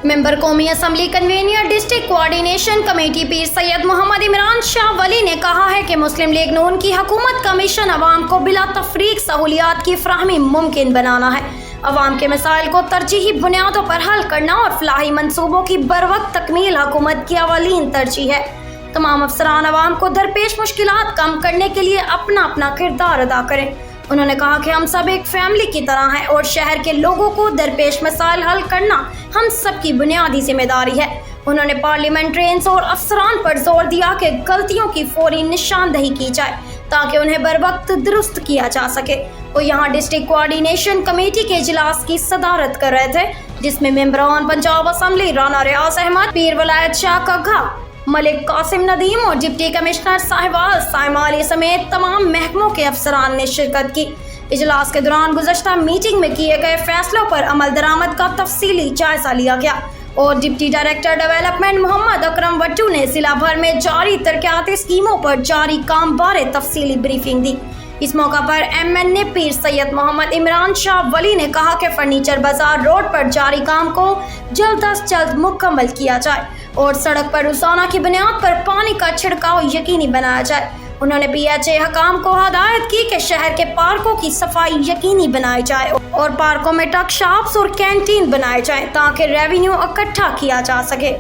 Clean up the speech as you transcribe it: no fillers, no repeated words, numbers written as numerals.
Member कौमी assembly convener district coordination committee पीर सैयद मोहम्मद इमरान शाह वली ने कहा है कि मुस्लिम लीग नून की हुकूमत का मिशन अवाम को बिला तफरीक सहूलियात की फराहमी मुमकिन बनाना है। अवाम के मसाइल को तरजीही बुनियादों पर हल करना और फलाही मंसूबों की बरवक्त तकमील हुकूमत की अवलीन तरजीह है। तमाम अफसरान अवाम को दरपेश मुश्किलात कम करने के लिए अपना अपना किरदार अदा करें। उन्होंने कहा कि हम सब एक फैमिली की तरह हैं और शहर के लोगों को दरपेश मसाइल हल करना हम सब की बुनियादी जिम्मेदारी है। उन्होंने पार्लियामेंट्रियंस और अफसरान पर जोर दिया कि गलतियों की फौरी निशानदही की जाए ताकि उन्हें बर वक्त दुरुस्त किया जा सके। वो यहाँ डिस्ट्रिक्ट कोऑर्डिनेशन कमेटी के इजलास की सदारत कर रहे थे, जिसमें मेंबरान पंजाब असम्बली राना रियाज अहमद, पीर वलायत शाह कग्घा, मलिक कासिम नदीम और डिप्टी कमिश्नर साहिवाल साइमाली समेत तमाम महकमों के अफसरान ने शिरकत की। इजलास के दौरान गुज़श्ता मीटिंग में किए गए फैसलों पर अमल दरामद का तफसीली जायजा लिया गया और deputy director development Mohammad Akram Wattoo ने जिला भर में जारी तरक्याती स्कीमों पर जारी काम बारे तफसीली ब्रीफिंग दी। इस मौका पर MNA पीर सैयद मोहम्मद इमरान शाह वली ने कहा कि फर्नीचर बाजार रोड पर जारी काम को जल्द अज जल्द मुकम्मल किया जाए और सड़क पर रोजाना की बुनियाद पर पानी का छिड़काव यकीनी बनाया जाए। उन्होंने PHA हकाम को हदायत की कि शहर के पार्कों की सफाई यकीनी बनाई जाए और पार्कों में टक शॉप्स और कैंटीन बनाए जाएं ताकि रेवेन्यू इकट्ठा किया जा सके।